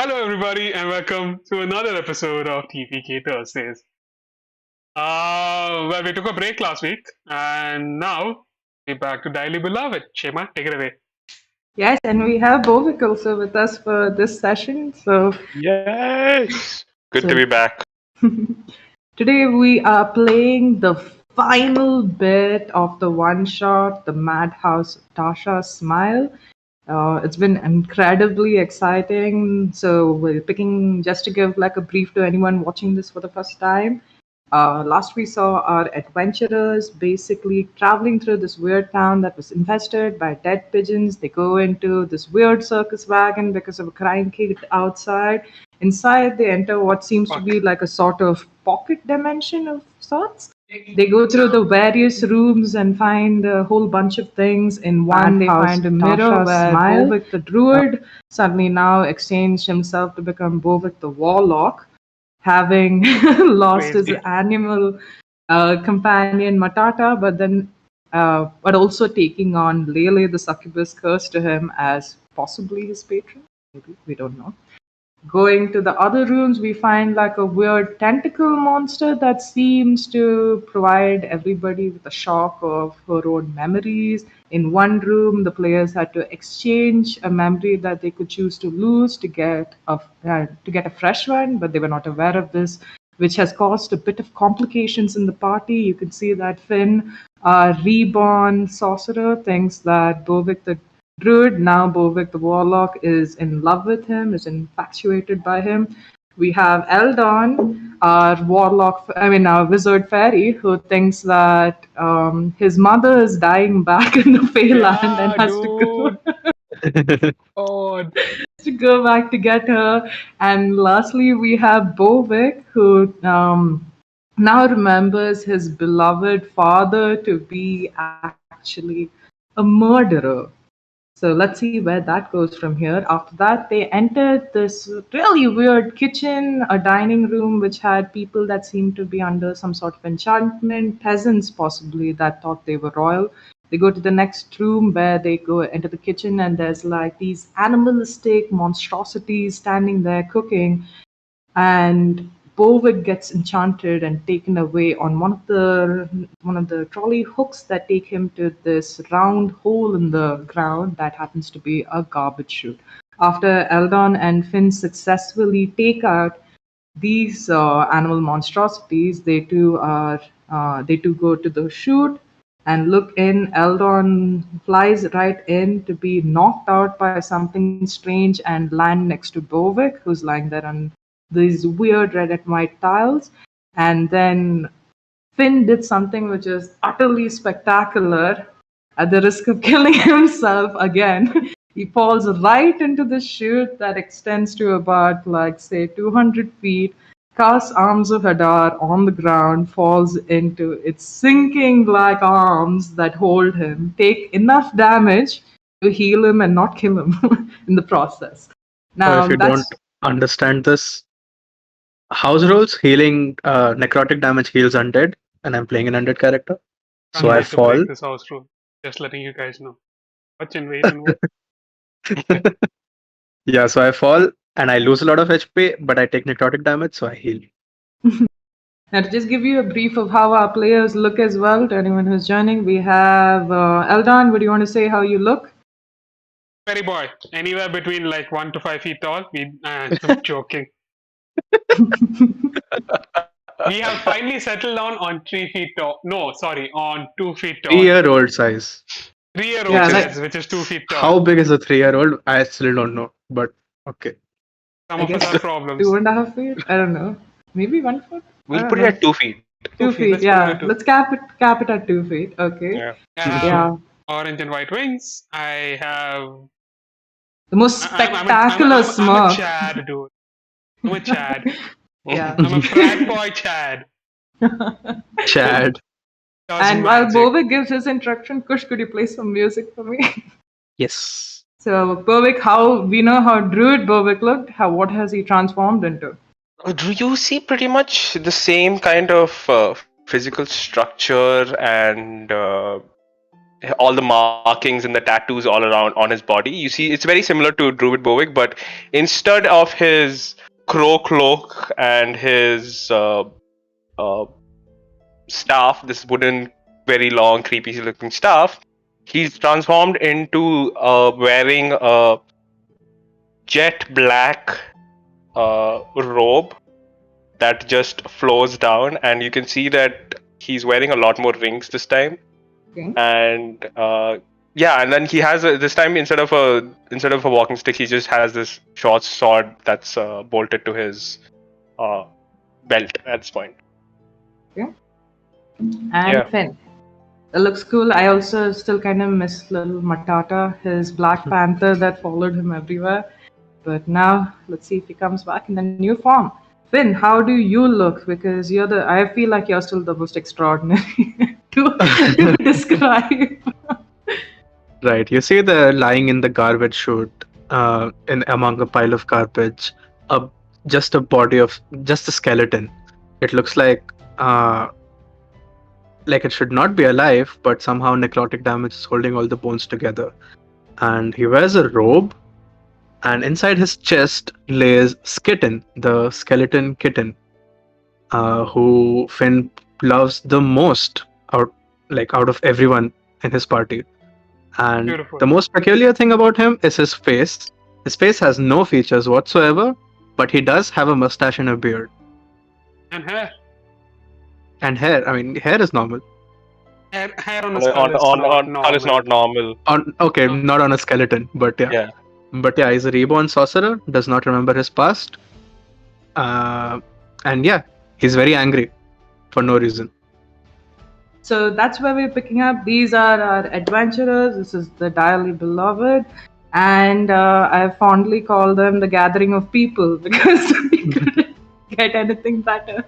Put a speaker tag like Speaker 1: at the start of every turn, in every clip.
Speaker 1: Hello, everybody, and welcome to another episode of TPK Thursdays. Well, we took a break last week, and now we're back to Daily Beloved. Shema, take it away.
Speaker 2: Yes, and we have Bovik also with us for this session.
Speaker 3: Yes! Good to
Speaker 2: So
Speaker 3: be back.
Speaker 2: today we are playing the final bit of the one shot, the Madhouse Tasha Smile. It's been incredibly exciting. So we're picking just to give like a brief to anyone watching this for the first time. Last we saw our adventurers basically traveling through this weird town that was infested by dead pigeons. They go into this weird circus wagon because of a crying kid outside. Inside, they enter what seems to be
Speaker 1: Fuck.
Speaker 2: like a sort of pocket dimension of sorts. They go through the various rooms and find a whole bunch of things. In one, they find a mirror where Bovik the druid suddenly now exchanged himself to become Bovik the warlock, having lost his
Speaker 1: Crazy.
Speaker 2: animal companion Matata, but also taking on Lele the succubus curse to him as possibly his patron. Maybe we don't know. Going to the other rooms, we find like a weird tentacle monster that seems to provide everybody with a shock of her own memories. In one room, the players had to exchange a memory that they could choose to lose to get a fresh one, but they were not aware of this, which has caused a bit of complications in the party. You can see that Finn, reborn sorcerer, thinks that Bovik the Druid, now Bovik the Warlock, is in love with him, is infatuated by him. We have Eldon, our wizard fairy, who thinks that his mother is dying back in the Feyland and
Speaker 1: Yeah,
Speaker 2: has to go
Speaker 1: dude. Oh,
Speaker 2: to go back to get her. And lastly, we have Bovik, who now remembers his beloved father to be actually a murderer. So let's see where that goes from here. After that, they entered this really weird kitchen, a dining room which had people that seemed to be under some sort of enchantment, peasants possibly that thought they were royal. They go to the next room where they go enter the kitchen, and there's like these animalistic monstrosities standing there cooking, and Bovik gets enchanted and taken away on one of the trolley hooks that take him to this round hole in the ground that happens to be a garbage chute. After Eldon and Finn successfully take out these animal monstrosities, they too go to the chute and look in. Eldon flies right in to be knocked out by something strange and land next to Bovik, who's lying there on these weird red and white tiles. And then Finn did something which is utterly spectacular. At the risk of killing himself again, he falls right into the chute that extends to about, like, say, 200 feet, casts Arms of Hadar on the ground, falls into its sinking black arms that hold him, take enough damage to heal him and not kill him in the process.
Speaker 4: So if
Speaker 2: Now,
Speaker 4: you don't
Speaker 2: that's
Speaker 4: understand this, house rules healing necrotic damage heals undead, and I'm playing an undead character.
Speaker 1: can't
Speaker 4: So I
Speaker 1: wait to break
Speaker 4: fall.
Speaker 1: this house rule. Just letting you guys know. Watch and wait and watch.
Speaker 4: Yeah, so I fall and I lose a lot of HP, but I take necrotic damage, so I heal.
Speaker 2: Now, to just give you a brief of how our players look as well, to anyone who's joining, we have Eldon. Would you want to say how you look?
Speaker 1: Fairy boy, anywhere between like 1 to 5 feet tall. I'm joking. We have finally settled down on 3 feet tall. No, sorry, on 2 feet tall.
Speaker 4: 3-year-old size.
Speaker 1: 3-year-old
Speaker 2: Yeah,
Speaker 1: size, which is 2 feet tall.
Speaker 4: How big is a 3-year-old? I still don't know, but okay.
Speaker 1: Some
Speaker 2: I
Speaker 1: of us
Speaker 2: guess
Speaker 1: have problems.
Speaker 2: 2.5 feet. I don't know. Maybe 1 foot. I
Speaker 3: We'll
Speaker 2: don't
Speaker 3: put it
Speaker 2: know.
Speaker 3: at 2 feet.
Speaker 2: 2 feet.
Speaker 1: Let's put it
Speaker 2: Yeah,
Speaker 1: at 2.
Speaker 2: let's cap it at 2 feet. Okay.
Speaker 3: Yeah.
Speaker 1: I have
Speaker 2: Yeah.
Speaker 1: orange and white wings. I have.
Speaker 2: The most spectacular
Speaker 1: I'm a
Speaker 2: smirk.
Speaker 1: Chad, dude. I'm a Chad.
Speaker 2: Yeah.
Speaker 1: I'm a frat boy Chad.
Speaker 4: Chad.
Speaker 1: Does
Speaker 2: And while
Speaker 1: magic.
Speaker 2: Bovik gives his instruction, Kush, could you play some music for me?
Speaker 4: Yes.
Speaker 2: So, we know how Druid Bovik looked. What has he transformed into?
Speaker 3: Do you see pretty much the same kind of physical structure and all the markings and the tattoos all around on his body. You see, it's very similar to Druid Bovik, but instead of his crow cloak and his uh, staff, this wooden, very long, creepy looking staff, he's transformed into wearing a jet black robe that just flows down, and you can see that he's wearing a lot more rings this time.
Speaker 2: Okay.
Speaker 3: And yeah, and then he has this time instead of a walking stick, he just has this short sword that's bolted to his belt at this point.
Speaker 2: And
Speaker 3: Yeah.
Speaker 2: Finn. It looks cool. I also still kind of miss little Matata, his Black Panther that followed him everywhere. But now, let's see if he comes back in the new form. Finn, how do you look? Because I feel like you're still the most extraordinary to describe.
Speaker 4: Right. You see the lying in the garbage chute, in among a pile of garbage, just a skeleton. It looks like it should not be alive, but somehow necrotic damage is holding all the bones together. And he wears a robe, and inside his chest lays Skitten, the skeleton kitten, who Finn loves the most out of everyone in his party. And
Speaker 1: Beautiful.
Speaker 4: the most peculiar thing about him is his face. His face has no features whatsoever, but he does have a mustache and a beard.
Speaker 1: And hair.
Speaker 4: And hair. I mean, hair is normal.
Speaker 1: Hair on a skull is not
Speaker 3: Skull is not normal.
Speaker 4: Okay, not on a skeleton, but yeah.
Speaker 3: Yeah.
Speaker 4: But yeah, he's a reborn sorcerer, does not remember his past. And yeah, he's very angry for no reason.
Speaker 2: So that's where we're picking up. These are our adventurers. This is the Dearly Beloved. And I fondly call them the gathering of people because we couldn't get anything better.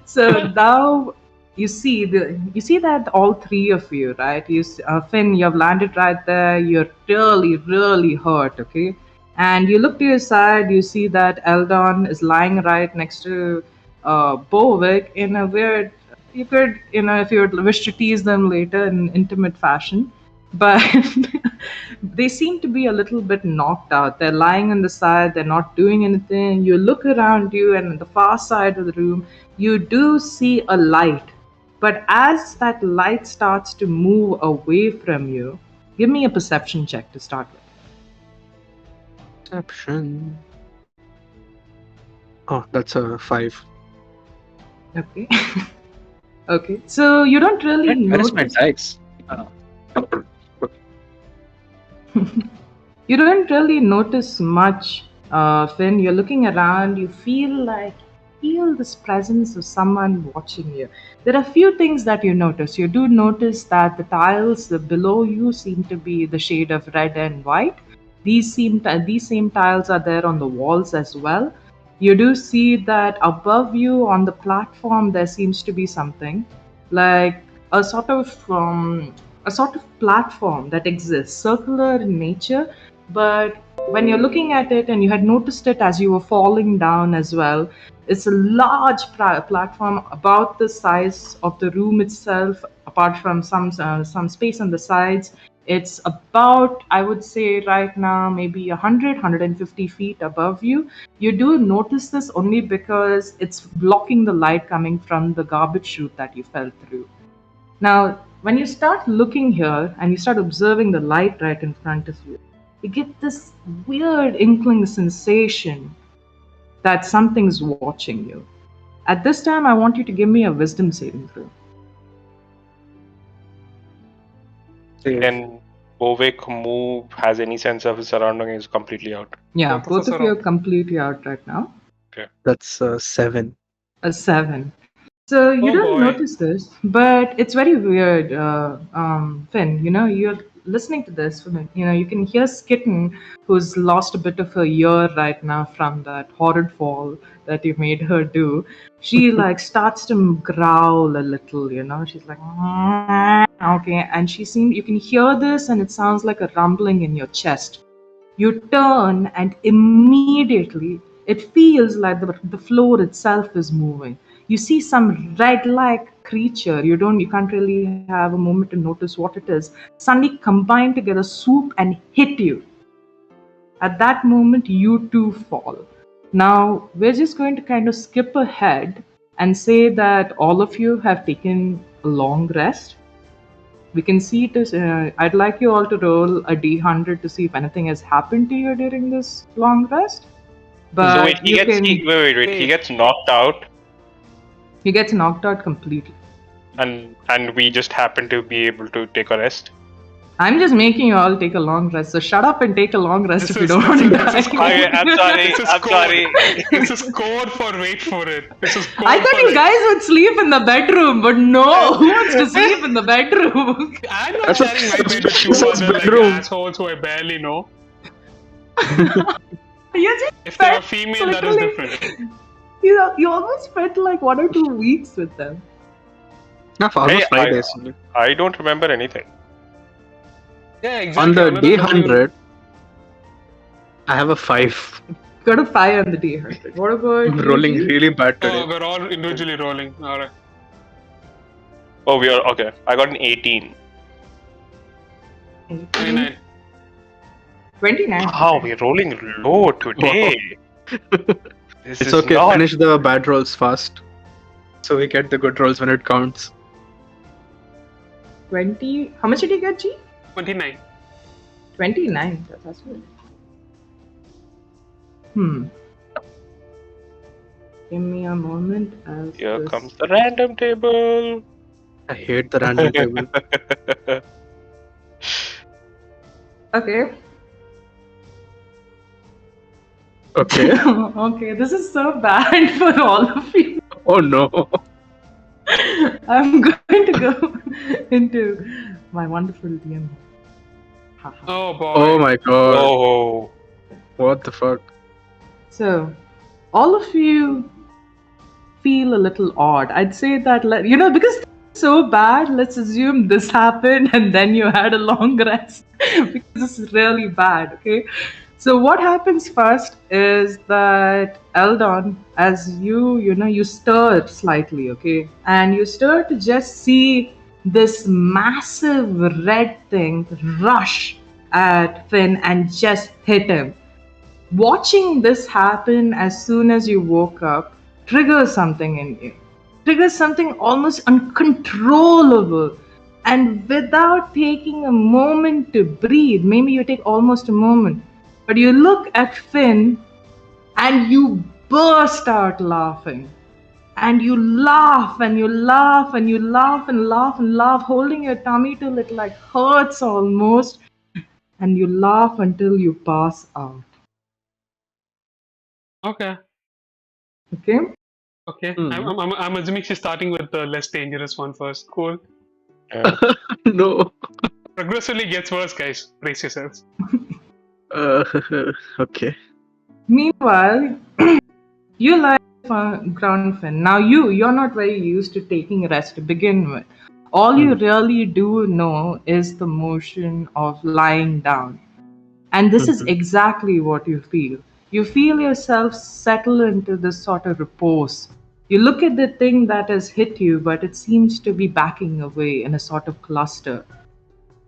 Speaker 2: So now you see that all three of you, right? Finn, you've landed right there. You're really, really hurt, okay? And you look to your side, you see that Eldon is lying right next to Bovik in a weird. You could, if you would wish to tease them later in intimate fashion, but they seem to be a little bit knocked out. They're lying on the side, they're not doing anything. You look around you, and on the far side of the room, you do see a light. But as that light starts to move away from you, give me a perception check to start with.
Speaker 4: Perception. Oh, that's a 5.
Speaker 2: Okay. Okay, so you don't really
Speaker 4: Where is my
Speaker 2: notice.
Speaker 4: dice?
Speaker 2: You don't really notice much, Finn. You're looking around. You feel this presence of someone watching you. There are a few things that you notice. You do notice that the tiles below you seem to be the shade of red and white. These same tiles are there on the walls as well. You do see that above you on the platform there seems to be something like a sort of platform that exists, circular in nature, but when you're looking at it, and you had noticed it as you were falling down as well, it's a large platform about the size of the room itself, apart from some space on the sides. It's about, I would say right now, maybe 150 feet above you. You do notice this only because it's blocking the light coming from the garbage chute that you fell through. Now, when you start looking here and you start observing the light right in front of you, you get this weird inkling sensation that something's watching you. At this time, I want you to give me a wisdom saving throw.
Speaker 3: Can Bovik move, has any sense of his surrounding, is completely out.
Speaker 2: Yeah,
Speaker 1: Focus
Speaker 2: both
Speaker 1: us
Speaker 2: of you are
Speaker 1: around.
Speaker 2: completely out right now.
Speaker 4: That's a 7.
Speaker 2: A 7. So you
Speaker 1: Oh,
Speaker 2: don't
Speaker 1: boy.
Speaker 2: notice this, but it's very weird, Finn. You're listening to this. You can hear Skitten, who's lost a bit of her ear right now from that horrid fall that you made her do. She starts to growl a little. She's like, okay, and you can hear this, and it sounds like a rumbling in your chest. You turn, and immediately it feels like the floor itself is moving. You see some red-like creature, you can't really have a moment to notice what it is, suddenly combine together, swoop and hit you. At that moment, you too fall. Now, we're just going to kind of skip ahead and say that all of you have taken a long rest. We can see it as, I'd like you all to roll a d100 to see if anything has happened to you during this long rest. But
Speaker 3: So wait,
Speaker 2: you can.
Speaker 3: wait. He gets knocked out,
Speaker 2: He gets knocked out completely.
Speaker 3: and we just happen to be able to take a rest.
Speaker 2: I'm just making you all take a long rest. So shut up and take a long rest
Speaker 1: This
Speaker 2: if you
Speaker 1: is-
Speaker 2: don't want to
Speaker 1: this is
Speaker 2: die.
Speaker 3: Okay, I'm sorry.
Speaker 1: This is
Speaker 3: I'm
Speaker 1: code.
Speaker 3: sorry.
Speaker 1: This is code for wait for it. This is code
Speaker 2: I thought
Speaker 1: for
Speaker 2: you
Speaker 1: it.
Speaker 2: guys would sleep in the bedroom, but no, who wants to sleep in the bedroom?
Speaker 1: I'm not
Speaker 4: That's a-
Speaker 1: sharing my bed with two
Speaker 4: this is
Speaker 1: other like
Speaker 4: bedroom.
Speaker 1: assholes who I barely know.
Speaker 2: You just
Speaker 1: If they were
Speaker 2: felt
Speaker 1: female, that is
Speaker 2: literally-
Speaker 1: different.
Speaker 2: You almost spent like 1 or 2 weeks with them.
Speaker 4: No, for almost
Speaker 3: Hey,
Speaker 4: 5 days. only.
Speaker 3: I don't remember anything.
Speaker 1: Yeah, exactly.
Speaker 4: On the
Speaker 1: Another
Speaker 4: D100, I have a 5.
Speaker 2: Got a 5 on the D100. What about
Speaker 4: I'm
Speaker 2: you,
Speaker 4: rolling
Speaker 2: G?
Speaker 4: really bad
Speaker 1: Oh,
Speaker 4: today.
Speaker 1: we're all individually rolling. Alright.
Speaker 3: Oh, we are okay. I got an 18.
Speaker 1: 29.
Speaker 2: 29.
Speaker 3: Wow, we're rolling low today. This
Speaker 4: It's
Speaker 3: is
Speaker 4: okay,
Speaker 3: not.
Speaker 4: finish the bad rolls fast. So we get the good rolls when it counts.
Speaker 2: 20. How much did you get, G?
Speaker 1: 29.
Speaker 2: 29. That's good. Give me a moment. As
Speaker 3: Here
Speaker 2: this-
Speaker 3: comes the random table.
Speaker 4: I hate the random table.
Speaker 2: Okay.
Speaker 4: Okay.
Speaker 2: Okay, this is so bad for all of you.
Speaker 4: Oh no.
Speaker 2: I'm going to go into my wonderful DM. Haha.
Speaker 1: Oh boy.
Speaker 4: Oh my god.
Speaker 3: Oh.
Speaker 4: What the fuck?
Speaker 2: So, all of you feel a little odd. I'd say that, because it's so bad, let's assume this happened and then you had a long rest because this is really bad, okay? So, what happens first is that Eldon, as you stir slightly, okay? And you stir to just see this massive red thing rush at Finn and just hit him. Watching this happen as soon as you woke up triggers something in you. Triggers something almost uncontrollable. And without taking a moment to breathe, maybe you take almost a moment, but you look at Finn and you burst out laughing. And you laugh and you laugh and you laugh and laugh and laugh, holding your tummy till it like hurts almost. And you laugh until you pass out.
Speaker 1: Okay.
Speaker 2: Okay?
Speaker 1: Okay.
Speaker 4: Hmm.
Speaker 1: I'm assuming she's starting with the less dangerous one first. Cool.
Speaker 3: Yeah.
Speaker 4: No.
Speaker 1: Progressively gets worse, guys. Brace yourselves.
Speaker 4: Uh, okay.
Speaker 2: Meanwhile, you lie on ground, Finn. Now you're not very used to taking rest to begin with. All you really do know is the motion of lying down. And this is exactly what you feel. You feel yourself settle into this sort of repose. You look at the thing that has hit you, but it seems to be backing away in a sort of cluster.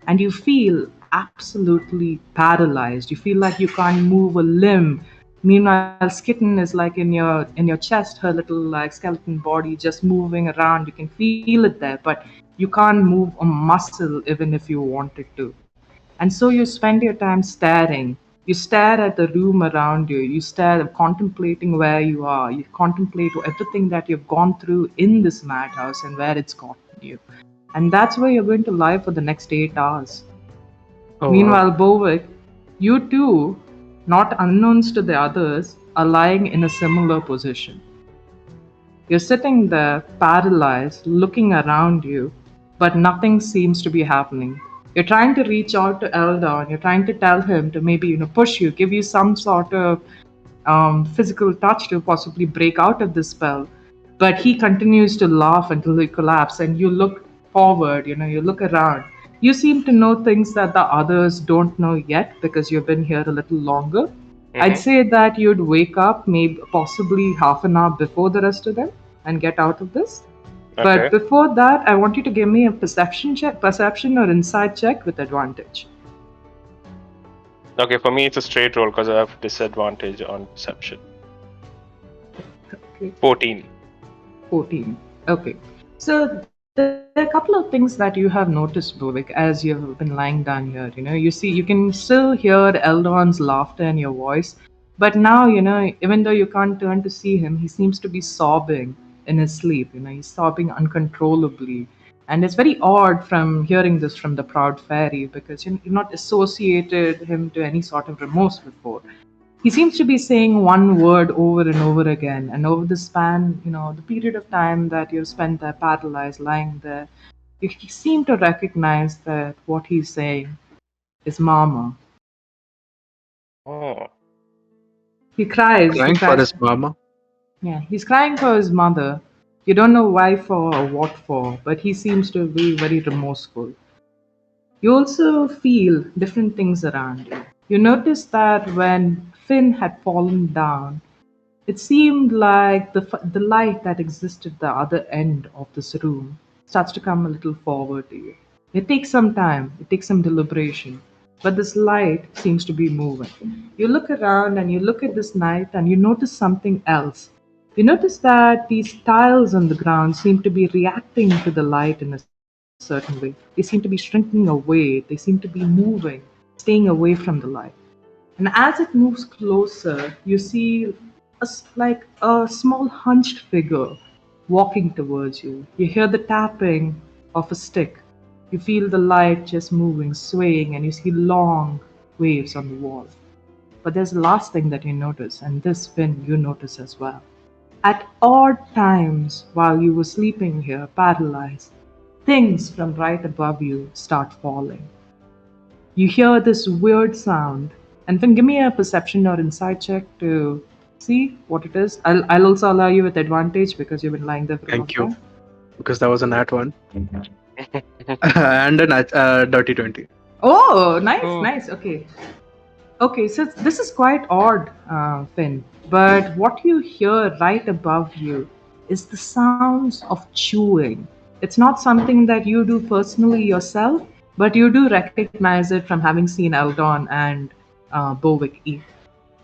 Speaker 2: And you feel absolutely paralyzed. You feel like you can't move a limb. Meanwhile, Skitten is like in your chest, her little like skeleton body just moving around. You can feel it there, but you can't move a muscle even if you wanted to. And so you spend your time staring. You stare at the room around you. You stare, contemplating where you are. You contemplate everything that you've gone through in this madhouse and where it's gotten you. And that's where you're going to lie for the next 8 hours.
Speaker 4: Oh,
Speaker 2: Meanwhile, Bovic, you too, not unknowns to the others, are lying in a similar position. You're sitting there, paralyzed, looking around you, but nothing seems to be happening. You're trying to reach out to Eldon. You're trying to tell him to maybe push you, give you some sort of physical touch to possibly break out of this spell. But he continues to laugh until he collapses, and you look forward. You look around. You seem to know things that the others don't know yet because you've been here a little longer. I'd say that you'd wake up maybe possibly half an hour before the rest of them and get out of this. But
Speaker 3: Okay.
Speaker 2: before that, I want you to give me a perception or insight check with advantage.
Speaker 3: Okay, for me it's a straight roll because I have disadvantage on perception.
Speaker 2: Okay.
Speaker 3: 14.
Speaker 2: 14. Okay. So there are a couple of things that you have noticed, Bovik, as you've been lying down here. You can still hear Eldon's laughter in your voice, but now, even though you can't turn to see him, he seems to be sobbing in his sleep. He's sobbing uncontrollably. And it's very odd from hearing this from the proud fairy because you've not associated him to any sort of remorse before. He seems to be saying one word over and over again, and over the span, the period of time that you've spent there paralyzed, lying there, you seem to recognize that what he's saying is Mama.
Speaker 3: Oh.
Speaker 2: He cries. He
Speaker 4: Crying for
Speaker 2: cries.
Speaker 4: his mama.
Speaker 2: Yeah, he's crying for his mother. You don't know why for or what for, but he seems to be very remorseful. You also feel different things around you. You notice that when Finn had fallen down, it seemed like the light that existed at the other end of this room starts to come a little forward to you. It takes some time, it takes some deliberation, but this light seems to be moving. You look around and you look at this night and you notice something else. You notice that these tiles on the ground seem to be reacting to the light in a certain way. They seem to be shrinking away, they seem to be moving, staying away from the light. And as it moves closer, you see like a small hunched figure walking towards you. You hear the tapping of a stick. You feel the light just moving, swaying, and you see long waves on the wall. But there's the last thing that you notice, and this Finn you notice as well. At odd times while you were sleeping here, paralyzed, things from right above you start falling. You hear this weird sound, and then give me a perception or insight check to see what it is. I'll also allow you with advantage because you've been lying there for a long
Speaker 4: Thank you.
Speaker 2: time.
Speaker 4: Because that was a nat one. And a dirty 20.
Speaker 2: Oh, nice,
Speaker 1: Oh.
Speaker 2: nice. Okay. Okay, so this is quite odd, Finn. But what you hear right above you is the sounds of chewing. It's not something that you do personally yourself, but you do recognize it from having seen Eldon and Bovic eat.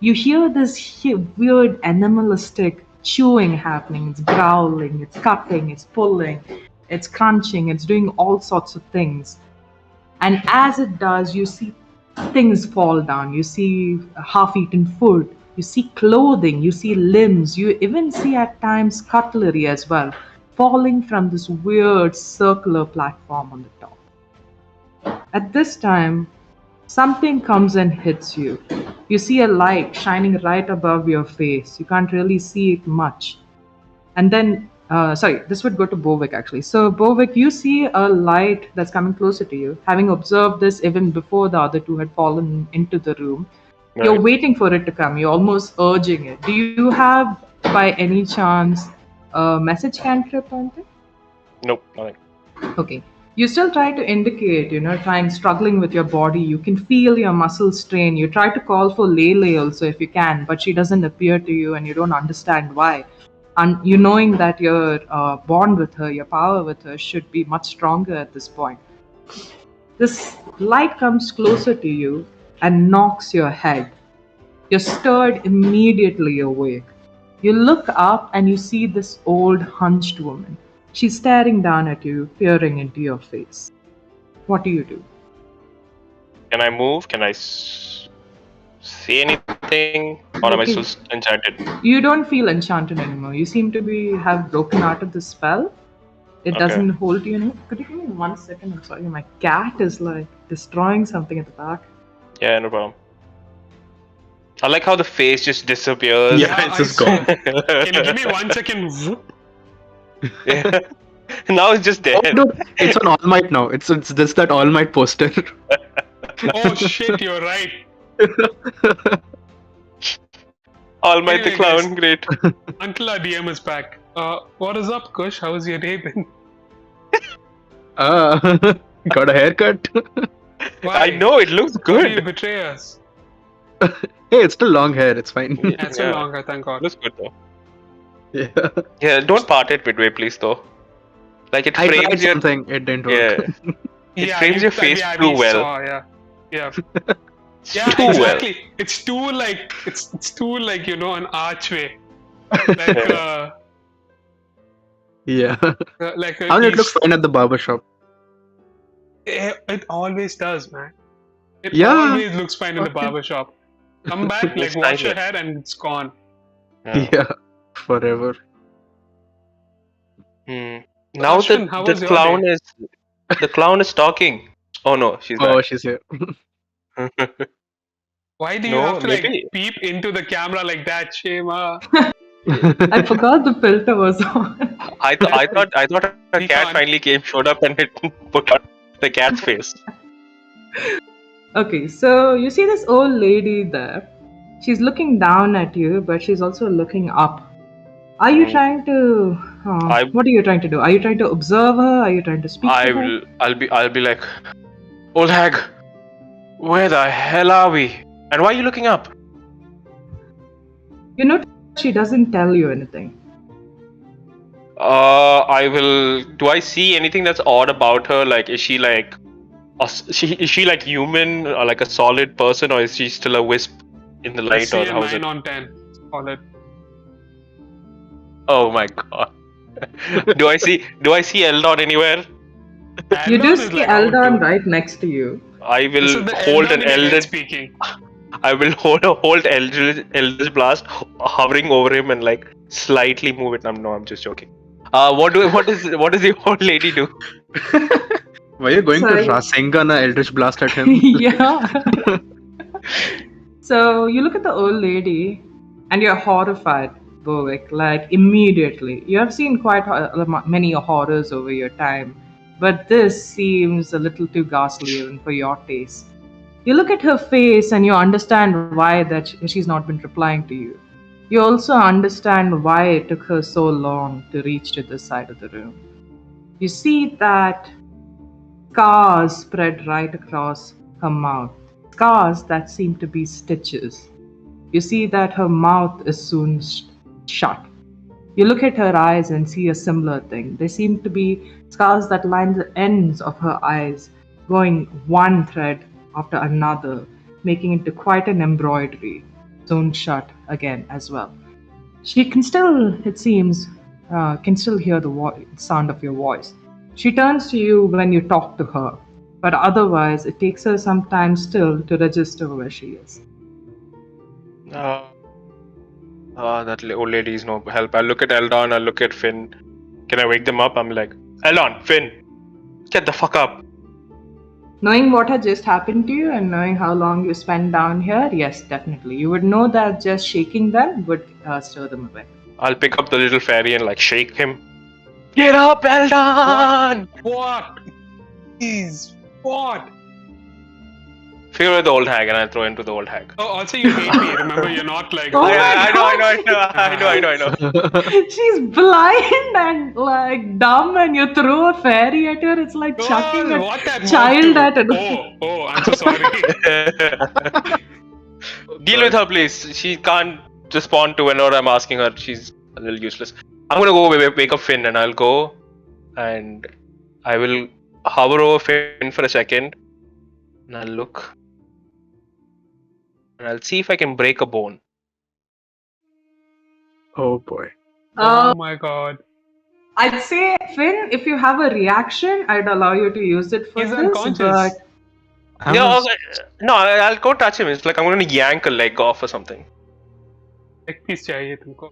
Speaker 2: You hear this weird animalistic chewing happening. It's growling, it's cutting, it's pulling, it's crunching, it's doing all sorts of things. And as it does, you see things fall down. You see half eaten food. You see clothing. You see limbs. You even see at times cutlery as well falling from this weird circular platform on the top. At this time, something comes and hits you. You see a light shining right above your face. You can't really see it much. And then, sorry, this would go to Bovik actually. So, Bovik, you see a light that's coming closer to you. Having observed this even before the other two had fallen into the room, you're
Speaker 3: Right.
Speaker 2: waiting for it to come. You're almost urging it. Do you have, by any chance, a message cantrip or anything?
Speaker 3: Nope, nothing.
Speaker 2: Okay. You still try to indicate, trying, struggling with your body. You can feel your muscles strain. You try to call for Lele also if you can, but she doesn't appear to you and you don't understand why. And you knowing that your bond with her, your power with her should be much stronger at this point. This light comes closer to you and knocks your head. You're stirred immediately awake. You look up and you see this old hunched woman. She's staring down at you, peering into your face. What do you do?
Speaker 3: Can I move? Can I see anything? Or am I
Speaker 2: Okay.
Speaker 3: still enchanted?
Speaker 2: You don't feel enchanted anymore. You seem to have broken out of the spell. It
Speaker 3: Okay.
Speaker 2: doesn't hold you anymore. Could you give me 1 second? I'm sorry, my cat is like destroying something at the back.
Speaker 3: Yeah, no problem. I like how the face just disappears.
Speaker 4: Yeah, it's
Speaker 1: I
Speaker 4: just
Speaker 1: saw.
Speaker 4: gone.
Speaker 1: Can you give me 1 second? Whoop.
Speaker 3: Yeah. Now it's just
Speaker 4: Oh,
Speaker 3: dead.
Speaker 4: no, it's on All Might now. It's just that All Might poster.
Speaker 1: Oh shit, you're right.
Speaker 3: All Might the
Speaker 1: Anyway,
Speaker 3: Clown,
Speaker 1: guys.
Speaker 3: great.
Speaker 1: Uncle our DM is back. What is up, Kush? How's your day been?
Speaker 4: Got a haircut.
Speaker 1: Why?
Speaker 3: I know, it looks
Speaker 1: Why do you
Speaker 3: good.
Speaker 1: betray us?
Speaker 4: Hey, it's still long hair. It's fine.
Speaker 1: That's
Speaker 3: Yeah.
Speaker 1: so long, thank God.
Speaker 3: Looks good though.
Speaker 4: Yeah.
Speaker 3: Yeah, don't part it midway, please, though. Like it
Speaker 4: I tried
Speaker 3: frames your
Speaker 4: something, it didn't work.
Speaker 3: yeah. It frames your face too
Speaker 1: we
Speaker 3: well.
Speaker 1: saw, yeah. Yeah,
Speaker 3: Too well.
Speaker 1: exactly. It's too like an archway, like
Speaker 3: Yeah.
Speaker 4: Yeah.
Speaker 1: like
Speaker 4: I mean, it looks fine at the barber shop.
Speaker 1: it always does, man. It
Speaker 4: Yeah.
Speaker 1: always looks fine in the
Speaker 4: Okay.
Speaker 1: barber shop. Come back, like
Speaker 3: It's
Speaker 1: wash your
Speaker 3: nice.
Speaker 1: hair, and it's gone.
Speaker 4: Yeah. Forever.
Speaker 3: Now
Speaker 1: Ashwin, how
Speaker 3: the
Speaker 1: was your
Speaker 3: clown is talking. Oh no, she's
Speaker 4: Oh,
Speaker 3: back.
Speaker 4: she's here.
Speaker 1: Why do you
Speaker 3: No,
Speaker 1: have to like
Speaker 3: maybe.
Speaker 1: peep into the camera like that, Shema?
Speaker 2: I forgot the filter was on.
Speaker 3: I thought a
Speaker 1: We
Speaker 3: cat
Speaker 1: can't.
Speaker 3: finally showed up and it put on the cat's face.
Speaker 2: Okay, so you see this old lady there. She's looking down at you, but she's also looking up. Are you trying to? What are you trying to do? Are you trying to observe her? Are you trying to speak to her?
Speaker 3: I'll be like, old hag, where the hell are we? And why are you looking up?
Speaker 2: You notice she doesn't tell you anything.
Speaker 3: I will. Do I see anything that's odd about her? Like, is she like, is she like human, or like a solid person, or is she still a wisp in the
Speaker 1: I
Speaker 3: light,
Speaker 1: see
Speaker 3: or
Speaker 1: a
Speaker 3: how's
Speaker 1: 9
Speaker 3: it?
Speaker 1: on 10. Solid.
Speaker 3: Oh my god. Do I see Eldon anywhere?
Speaker 2: You do
Speaker 1: Eldon is
Speaker 2: see
Speaker 1: like out
Speaker 2: Eldon
Speaker 1: too.
Speaker 2: right next to you.
Speaker 3: I
Speaker 1: This
Speaker 3: will
Speaker 1: is the
Speaker 3: hold
Speaker 1: Eldon
Speaker 3: an
Speaker 1: in your head
Speaker 3: eldritch.
Speaker 1: speaking.
Speaker 3: I will hold eldritch blast, hovering over him and like slightly move it. I'm just joking. What does the old lady do?
Speaker 4: Were you going
Speaker 2: Sorry.
Speaker 4: to Rasengan a Eldritch Blast at him?
Speaker 2: Yeah. So you look at the old lady and you're horrified, Bovic, like immediately. You have seen quite many horrors over your time, but this seems a little too ghastly even for your taste. You look at her face and you understand why that she's not been replying to you. You also understand why it took her so long to reach to this side of the room. You see that scars spread right across her mouth, scars that seem to be stitches. You see that her mouth is soon shut. You look at her eyes and see a similar thing. They seem to be scars that line the ends of her eyes, going one thread after another, making it quite an embroidery, soon shut again as well. She can still, it seems, can still hear the sound of your voice. She turns to you when you talk to her, but otherwise it takes her some time still to register where she is.
Speaker 3: That old lady is no help. I look at Eldon, I look at Finn. Can I wake them up? I'm like, Eldon, Finn, get the fuck up.
Speaker 2: Knowing what had just happened to you and knowing how long you spent down here, yes, definitely. You would know that just shaking them would stir them away.
Speaker 3: I'll pick up the little fairy and like shake him. Get up, Eldon!
Speaker 1: What? Please. What?
Speaker 3: Figure out the old hag and I'll throw into the old hag.
Speaker 1: Oh, also you hate me. Remember, you're not like.
Speaker 2: Oh my
Speaker 3: I know.
Speaker 2: She's blind and like dumb, and you throw a fairy at her. It's like chucking a
Speaker 1: what that
Speaker 2: child
Speaker 1: mouth
Speaker 2: at
Speaker 1: do?
Speaker 2: a.
Speaker 1: Oh, I'm so sorry.
Speaker 3: Deal with her, please. She can't respond to whenever I'm asking her. She's a little useless. I'm gonna go wake up Finn and I'll go and I will hover over Finn for a second and I'll look and I'll see if I can break a bone.
Speaker 4: Oh boy.
Speaker 1: Oh my god.
Speaker 2: I'd say, Finn, if you have a reaction, I'd allow you to use it for
Speaker 1: He's
Speaker 2: this.
Speaker 1: unconscious.
Speaker 2: But
Speaker 3: No, I'll go touch him. It's like I'm gonna yank a leg off or something.
Speaker 1: Leg piece चाहिए तुमको.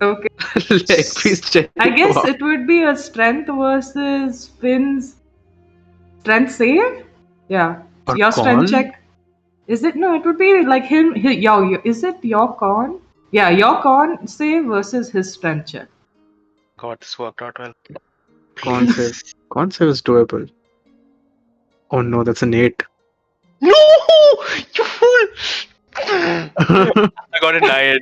Speaker 2: okay,
Speaker 4: Leg piece check.
Speaker 2: I guess
Speaker 4: Wow.
Speaker 2: it would be a strength versus Finn's strength save. Yeah,
Speaker 4: Or
Speaker 2: your strength
Speaker 4: con?
Speaker 2: check. Is it no? It would be like him. Is it your con? Yeah, your con save versus his strength check.
Speaker 3: God, this worked out well.
Speaker 4: Con save. Con save is doable. Oh no, that's an 8.
Speaker 3: No! You fool! I got a 9.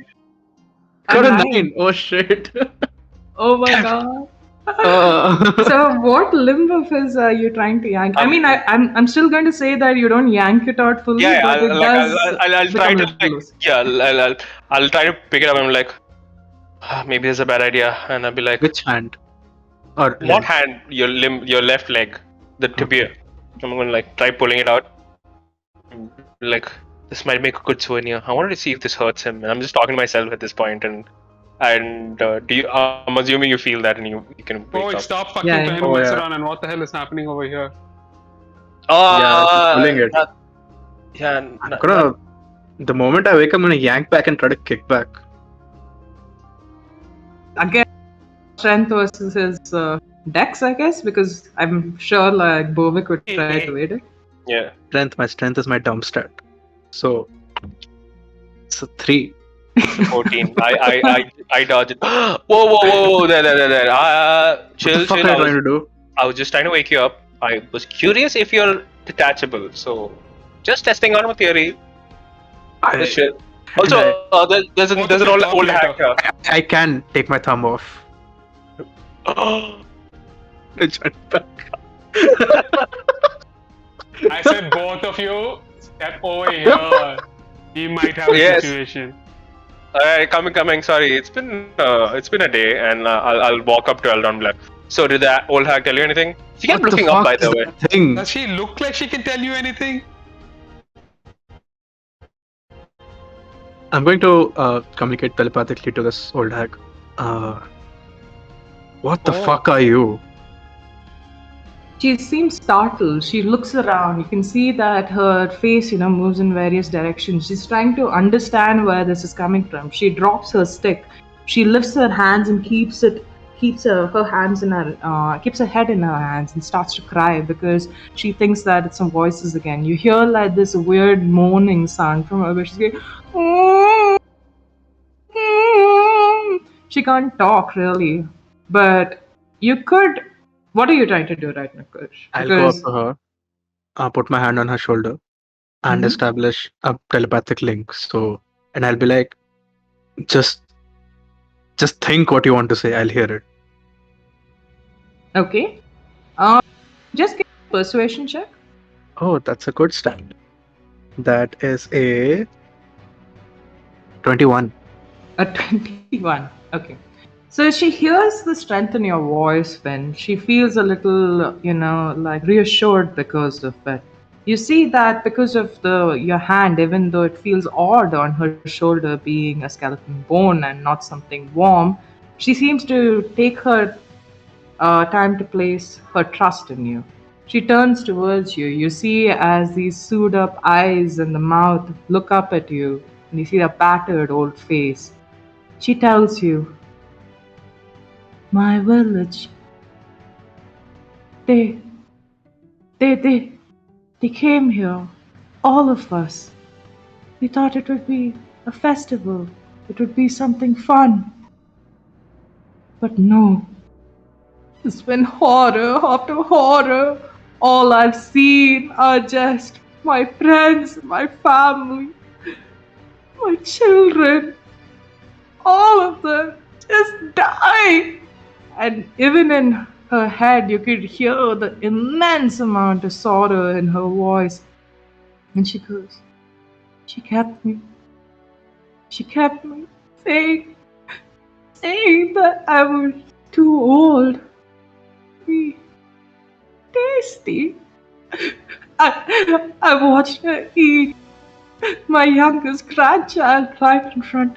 Speaker 4: Got a
Speaker 2: nine.
Speaker 4: 9. Oh shit.
Speaker 2: Oh my god.
Speaker 4: Uh,
Speaker 2: So what limb of his are you trying to yank? I mean, I'm still going to say that you don't yank it out fully,
Speaker 3: Yeah,
Speaker 2: but it does
Speaker 3: I'll try
Speaker 2: become
Speaker 3: to
Speaker 2: a little loose.
Speaker 3: I'll try to pick it up. I'm like, maybe it's a bad idea, and I'll be like,
Speaker 4: which hand? Or
Speaker 3: Not
Speaker 4: limb.
Speaker 3: hand, your limb, your left leg, the tibia.
Speaker 4: Okay.
Speaker 3: I'm gonna like try pulling it out. Like this might make a good souvenir. I wanted to see if this hurts him. And I'm just talking to myself at this point, and do you? I'm assuming you feel that, and you can wake up.
Speaker 1: Stop fucking
Speaker 2: Yeah,
Speaker 1: trying
Speaker 2: yeah.
Speaker 1: to
Speaker 4: Oh
Speaker 1: mess
Speaker 4: yeah.
Speaker 1: around and what the hell is happening over here?
Speaker 4: Yeah, just pulling it.
Speaker 3: Yeah,
Speaker 4: I'm gonna. The moment I wake, I'm gonna yank back and try to kick back.
Speaker 2: Again, strength versus his dex, I guess, because I'm sure like Bovik would try to evade it.
Speaker 3: yeah.
Speaker 4: My strength is my dumb stat. So it's a 3.
Speaker 3: 14. I dodged it. Whoa! There.
Speaker 4: What the
Speaker 3: Chill.
Speaker 4: fuck are you trying to do?
Speaker 3: I was just trying to wake you up. I was curious if you're detachable, so just testing out my theory. Just chill. Also, there's
Speaker 1: What
Speaker 3: an
Speaker 1: the
Speaker 3: old
Speaker 1: calculator?
Speaker 3: hack here.
Speaker 4: I can take my thumb off. It's back.
Speaker 1: I said both of you step over here. We might have a
Speaker 3: Yes.
Speaker 1: situation.
Speaker 3: Alright, coming. Sorry, it's been a day, and I'll walk up to Eldon Black. So did that old hack tell you anything? She kept
Speaker 4: What the
Speaker 3: looking up,
Speaker 4: fuck
Speaker 3: by
Speaker 4: is
Speaker 3: the way.
Speaker 4: that thing?
Speaker 1: Does she look like she can tell you anything?
Speaker 4: I'm going to communicate telepathically to this old hag. What the
Speaker 1: Oh.
Speaker 4: fuck are you?
Speaker 2: She seems startled. She looks around. You can see that her face, moves in various directions. She's trying to understand where this is coming from. She drops her stick. She lifts her hands and keeps her head in her hands and starts to cry because she thinks that it's some voices again. You hear like this weird moaning sound from her where she's going. She can't talk really, but you could. What are you trying to do right now, Kush?
Speaker 4: I'll go up to her, put my hand on her shoulder, and
Speaker 2: Mhm.
Speaker 4: establish a telepathic link. So, and I'll be like, just think what you want to say. I'll hear it.
Speaker 2: Okay. Just get a persuasion check.
Speaker 4: Oh, that's a good stat. That is a 21.
Speaker 2: A 21. Okay. So she hears the strength in your voice when she feels a little, like reassured because of it. You see that because of your hand, even though it feels odd on her shoulder being a skeleton bone and not something warm, she seems to take her time to place her trust in you. She turns towards you. You see as these sewed up eyes and the mouth look up at you, and you see a battered old face. She tells you, "My village. They, they came here. All of us. We thought it would be a festival. It would be something fun. But no. It's been horror after horror. All I've seen are just my friends, my family, my children. All of them just die." And even in her head, you could hear the immense amount of sorrow in her voice. And she goes, "She kept me. She kept me saying that I was too old to be tasty. I watched her eat my youngest grandchild right in front.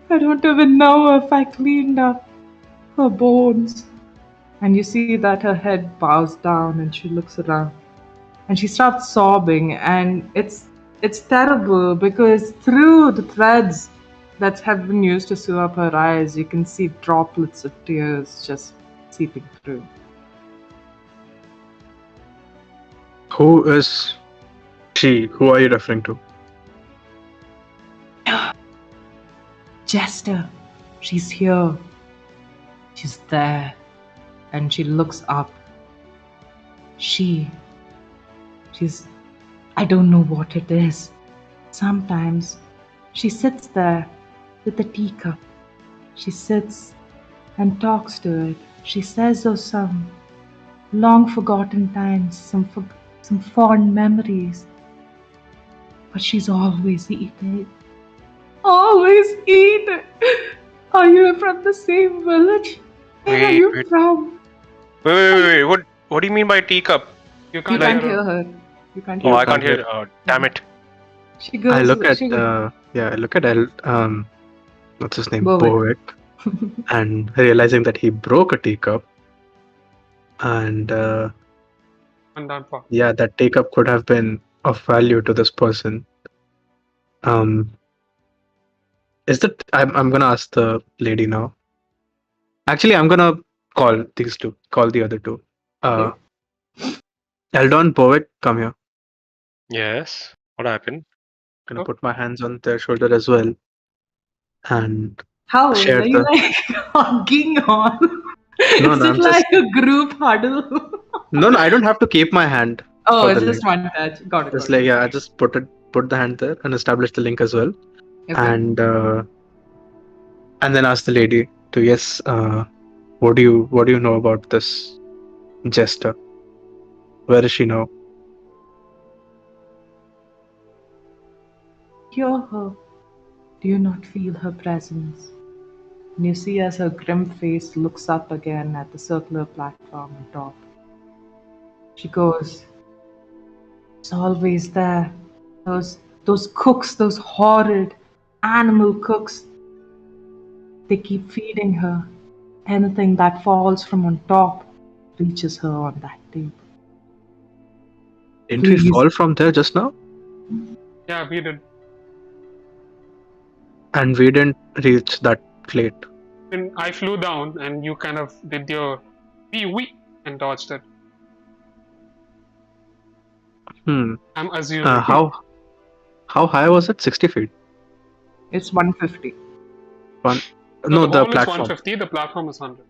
Speaker 2: I don't even know if I cleaned up her bones." And you see that her head bows down and she looks around. And she starts sobbing, and it's terrible because through the threads that have been used to sew up her eyes, you can see droplets of tears just seeping through.
Speaker 4: Who is she? Who are you referring to?
Speaker 2: "Jester, she's here. She's there." And she looks up. She's, I don't know what it is. Sometimes she sits there with a teacup. She sits and talks to it. She says of some long forgotten times, some fond memories. But she's always eating. Always eating. Are you from the same village? Where are
Speaker 3: Wait,
Speaker 2: you
Speaker 3: wait,
Speaker 2: from?
Speaker 3: wait. What do you mean by teacup?
Speaker 1: You
Speaker 2: You
Speaker 1: can't
Speaker 3: Like,
Speaker 2: can't
Speaker 1: hear her.
Speaker 2: hear her. You can't
Speaker 3: oh,
Speaker 2: hear
Speaker 4: You
Speaker 3: I
Speaker 2: her.
Speaker 3: can't
Speaker 4: can't hear.
Speaker 3: hear. Damn it.
Speaker 2: She
Speaker 4: I
Speaker 2: goes.
Speaker 4: look at
Speaker 2: She
Speaker 4: I look at what's his name,
Speaker 2: Bovic.
Speaker 4: Bovic, and realizing that he broke a teacup, and
Speaker 1: One down for.
Speaker 4: yeah, that teacup could have been of value to this person. Um, is that I'm gonna ask the lady now. Actually, I'm gonna call these two. Call the other two. Uh,
Speaker 2: Okay.
Speaker 4: Eldon, Bovic, come here.
Speaker 3: Yes. What happened?
Speaker 4: Gonna
Speaker 1: Oh,
Speaker 4: put my hands on their shoulder as well and
Speaker 2: How
Speaker 4: share
Speaker 2: are you
Speaker 4: the.
Speaker 2: like hugging on?
Speaker 4: No,
Speaker 2: Is
Speaker 4: no,
Speaker 2: it
Speaker 4: I'm just.
Speaker 2: like a group huddle?
Speaker 4: No, no, I don't have to keep my hand
Speaker 2: Oh,
Speaker 4: for the
Speaker 2: it's
Speaker 4: link.
Speaker 2: just one touch. Got it.
Speaker 4: Just
Speaker 2: Got it.
Speaker 4: like,
Speaker 2: Got
Speaker 4: yeah,
Speaker 2: it.
Speaker 4: I just put the hand there and establish the link as well,
Speaker 2: Okay.
Speaker 4: and then ask the lady to, yes, what do you know about this jester? Where is she now?
Speaker 2: Hear her. Do you not feel her presence? And you see as her grim face looks up again at the circular platform on top. She goes, it's always there. Those cooks, those horrid animal cooks, they keep feeding her. Anything that falls from on top reaches her on that table.
Speaker 4: Didn't we
Speaker 2: Please.
Speaker 4: fall from there just now?
Speaker 1: yeah, we did.
Speaker 4: And we didn't reach that plate.
Speaker 1: And I flew down, and you kind of did your wee and dodged it.
Speaker 4: Hmm.
Speaker 1: I'm assuming.
Speaker 4: How high was it? 60 feet.
Speaker 2: It's 150.
Speaker 4: One.
Speaker 1: So
Speaker 4: No,
Speaker 1: the
Speaker 4: the
Speaker 1: hole is
Speaker 4: platform.
Speaker 1: 150. The platform is 100.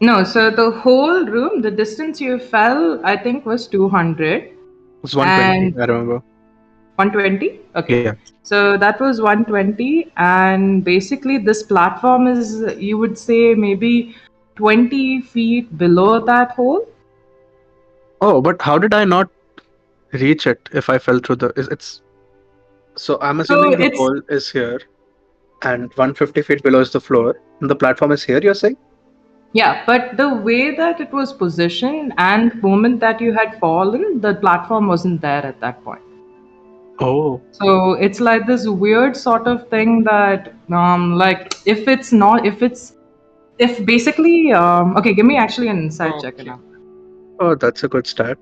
Speaker 2: No, so the whole room, the distance you fell, I think was 200.
Speaker 4: It was 120.
Speaker 2: And
Speaker 4: I remember.
Speaker 2: 120? Okay.
Speaker 4: Yeah.
Speaker 2: So that was 120. And basically, this platform is, you would say, maybe 20 feet below that hole.
Speaker 4: Oh, but how did I not reach it if I fell through the? It's so I'm
Speaker 2: So
Speaker 4: assuming the
Speaker 2: it's,
Speaker 4: hole is here, and 150 feet below is the floor, and the platform is here. You're saying?
Speaker 2: yeah, but the way that it was positioned and the moment that you had fallen, the platform wasn't there at that point.
Speaker 4: Oh.
Speaker 2: So it's like this weird sort of thing that, like, if it's not, if basically, okay, give me actually an insight check
Speaker 1: Okay.
Speaker 2: now.
Speaker 4: Oh, that's a good start.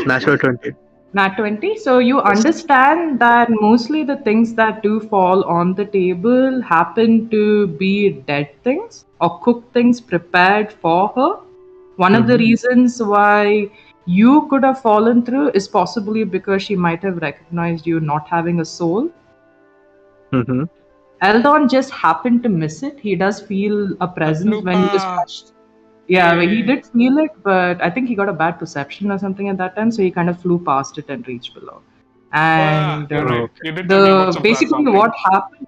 Speaker 4: Natural 20.
Speaker 2: Nat 20. So you
Speaker 4: Yes.
Speaker 2: understand that mostly the things that do fall on the table happen to be dead things or cooked things prepared for her. One of the
Speaker 4: Mm-hmm.
Speaker 2: reasons why you could have fallen through is possibly because she might have recognized you not having a soul.
Speaker 4: Mm-hmm.
Speaker 2: Eldon just happened to miss it. He does feel a
Speaker 1: I
Speaker 2: presence
Speaker 1: flew
Speaker 2: when he was.
Speaker 1: past.
Speaker 2: Yeah, well, he
Speaker 1: Yay.
Speaker 2: did feel it, but I think he got a bad perception or something at that time, so he kind of flew past it and reached below.
Speaker 1: Ah,
Speaker 2: And
Speaker 1: you're
Speaker 4: Oh,
Speaker 1: right.
Speaker 4: okay.
Speaker 1: You did tell me about
Speaker 2: the
Speaker 1: some
Speaker 2: basically
Speaker 1: platform thing.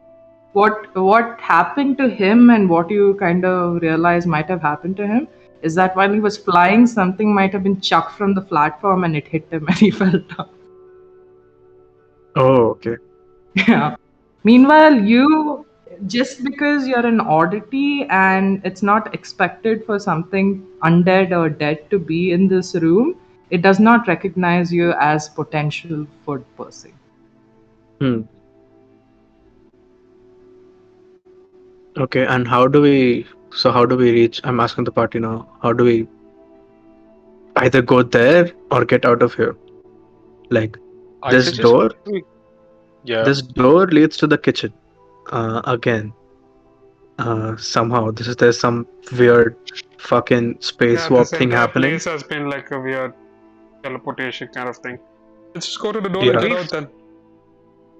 Speaker 2: what happened to him and what you kind of realize might have happened to him is that while he was flying, something might have been chucked from the platform and it hit him and he fell down.
Speaker 4: Oh, okay.
Speaker 2: Yeah. Meanwhile, you, just because you're an oddity and it's not expected for something undead or dead to be in this room, it does not recognize you as potential food per se.
Speaker 4: Hmm. Okay, and how do we? So how do we reach? I'm asking the party now. How do we either go there or get out of here? Like
Speaker 3: I
Speaker 4: this
Speaker 3: suggest.
Speaker 4: door.
Speaker 3: Yeah.
Speaker 4: This door leads to the kitchen. Again. Somehow there's some weird fucking
Speaker 1: Yeah,
Speaker 4: spacewalk
Speaker 1: this
Speaker 4: thing
Speaker 1: entire
Speaker 4: happening.
Speaker 1: place has been like a weird teleportation kind of thing. Let's just go to the door
Speaker 3: I
Speaker 1: and
Speaker 4: Yeah.
Speaker 1: get
Speaker 3: believe.
Speaker 1: out then.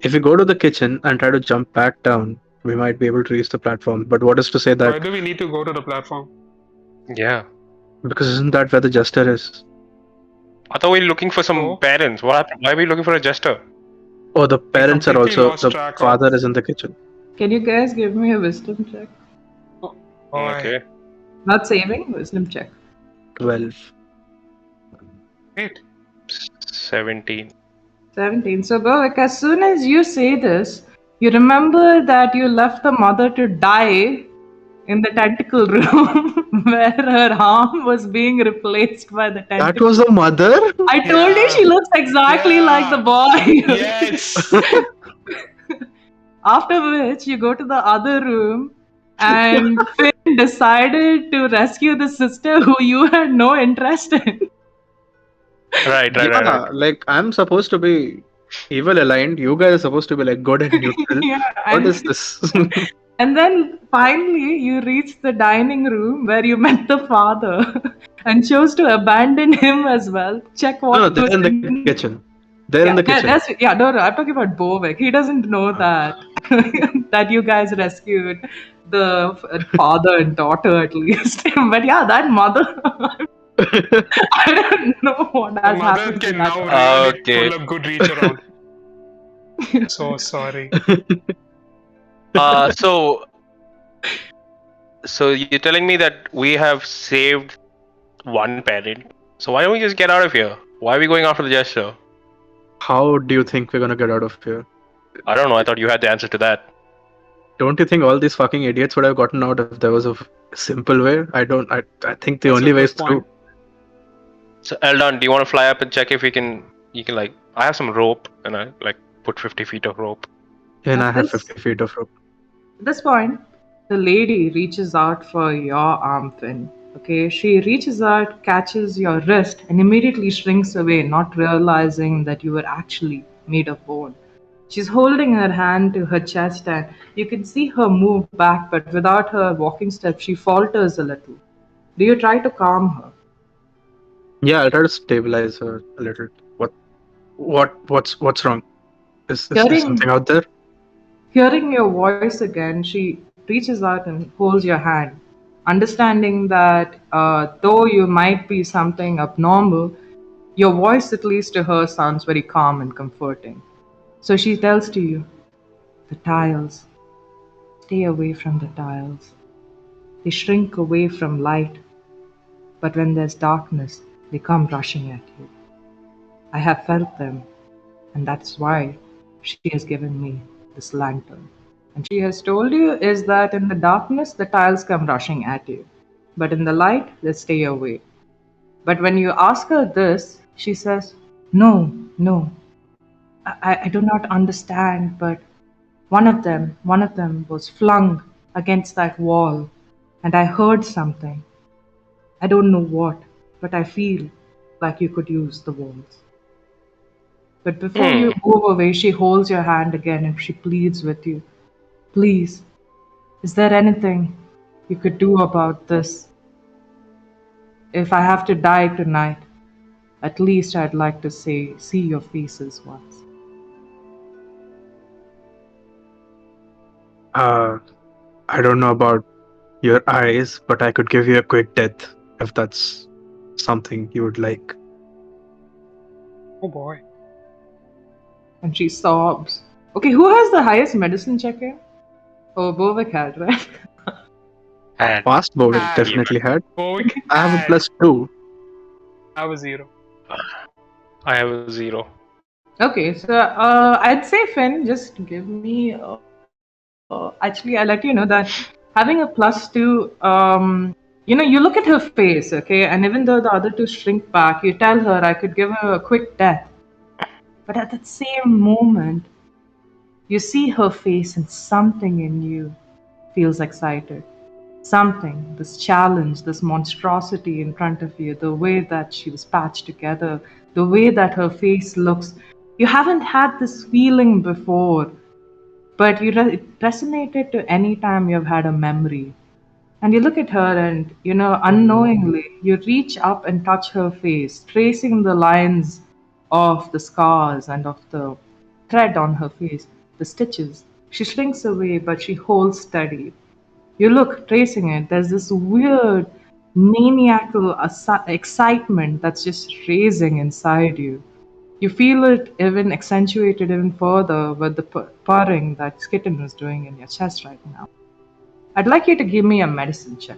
Speaker 4: If we go to the kitchen and try to jump back down, we might be able to reach the platform. But what is to say
Speaker 1: Why
Speaker 4: that?
Speaker 1: do we need to go to the platform?
Speaker 3: Yeah.
Speaker 4: Because isn't that where the jester is?
Speaker 3: I thought we were looking for some
Speaker 1: So
Speaker 3: parents. What happened? Why are we looking for a jester?
Speaker 4: Oh, the
Speaker 1: we
Speaker 4: parents are
Speaker 1: completely
Speaker 4: also.
Speaker 1: lost
Speaker 4: The
Speaker 1: track of.
Speaker 4: father is in the kitchen.
Speaker 2: Can you guys give me a wisdom check?
Speaker 1: Oh, boy.
Speaker 3: Okay.
Speaker 2: Not saving, wisdom check.
Speaker 4: 12.
Speaker 1: Wait.
Speaker 3: 17.
Speaker 2: 17. So, Bhavik, as soon as you say this, you remember that you left the mother to die in the tentacle room where her arm was being replaced by the
Speaker 4: That
Speaker 2: tentacle.
Speaker 4: was the mother?
Speaker 2: I told you
Speaker 1: Yeah.
Speaker 2: she looks exactly like the
Speaker 1: Yeah.
Speaker 2: boy.
Speaker 1: Yes.
Speaker 2: After which you go to the other room and Finn decided to rescue the sister who you had no interest in.
Speaker 3: Right.
Speaker 4: Yeah, like I'm supposed to be evil aligned. You guys are supposed to be like good and neutral.
Speaker 2: Yeah,
Speaker 4: What is this?
Speaker 2: and then finally you reach the dining room where you met the father and chose to abandon him as well. Check
Speaker 4: No,
Speaker 2: what
Speaker 4: they're in
Speaker 2: was
Speaker 4: the
Speaker 2: in.
Speaker 4: kitchen. They're in the
Speaker 2: Yeah,
Speaker 4: kitchen.
Speaker 2: no, I'm talking about Bovik. He doesn't know that that you guys rescued the father and daughter at least. But yeah, that mother, I don't know what
Speaker 1: The
Speaker 2: has
Speaker 1: mother
Speaker 2: happened to
Speaker 1: can
Speaker 2: that
Speaker 1: now
Speaker 2: child.
Speaker 1: really
Speaker 3: Okay.
Speaker 1: pull a good reach around. So sorry.
Speaker 3: Uh, so so you're telling me that we have saved one parent. So why don't we just get out of here? Why are we going after the gesture?
Speaker 4: How do you think we're gonna get out of here?
Speaker 3: I don't know. I thought you had the answer to that.
Speaker 4: Don't you think all these fucking idiots would have gotten out if there was a simple way? I don't. I think the
Speaker 1: That's
Speaker 4: only
Speaker 1: a
Speaker 4: way is
Speaker 1: good point.
Speaker 4: through.
Speaker 3: So Eldon, do you want to fly up and check if we can? You can like. I have some rope, and I like put 50 feet of rope.
Speaker 4: And I
Speaker 2: At
Speaker 4: have
Speaker 2: this
Speaker 4: 50 feet of rope.
Speaker 2: At this point, the lady reaches out for your arm, Finn. Okay, she reaches out, catches your wrist, and immediately shrinks away, not realizing that you were actually made of bone. She's holding her hand to her chest, and you can see her move back, but without her walking steps, she falters a little. Do you try to calm her?
Speaker 4: Yeah, I'll try to stabilize her a little. What's wrong? Is there something
Speaker 2: Hearing
Speaker 4: out there?
Speaker 2: Hearing your voice again, she reaches out and holds your hand, understanding that though you might be something abnormal, your voice, at least to her, sounds very calm and comforting. So she tells to you, the tiles, stay away from the tiles. They shrink away from light, but when there's darkness, they come rushing at you. I have felt them, and that's why she has given me this lantern. And she has told you is that in the darkness the tiles come rushing at you, but in the light they stay away. But when you ask her this, she says, no, no, I do not understand, but one of them was flung against that wall, and I heard something. I don't know what, but I feel like you could use the walls. But before
Speaker 3: Hmm.
Speaker 2: you move away, she holds your hand again and she pleads with you. Please, is there anything you could do about this? If I have to die tonight, at least I'd like to see your faces once.
Speaker 4: Uh, I don't know about your eyes, but I could give you a quick death if that's something you would like.
Speaker 1: Oh boy.
Speaker 2: And she sobs. Okay, who has the highest medicine check here? Oh, Bovik had, right?
Speaker 3: And
Speaker 4: Fast Bowing
Speaker 1: Ah,
Speaker 4: definitely had.
Speaker 1: Bowick
Speaker 4: I have a
Speaker 1: had.
Speaker 4: +2.
Speaker 1: I was 0.
Speaker 3: I have a 0.
Speaker 2: Okay, so I'd say Finn, just give me. Actually, I'll let you know that having a +2, you look at her face, okay, and even though the other two shrink back, you tell her I could give her a quick death. But at that same moment, you see her face and something in you feels excited. Something, this challenge, this monstrosity in front of you, the way that she was patched together, the way that her face looks. You haven't had this feeling before, but it resonated to any time you've had a memory. And you look at her and, unknowingly, you reach up and touch her face, tracing the lines of the scars and of the thread on her face, the stitches. She shrinks away, but she holds steady. You look, tracing it, there's this weird, maniacal excitement that's just raising inside you. You feel it even accentuated even further with the purring that Skitten was doing in your chest right now. I'd like you to give me a medicine check.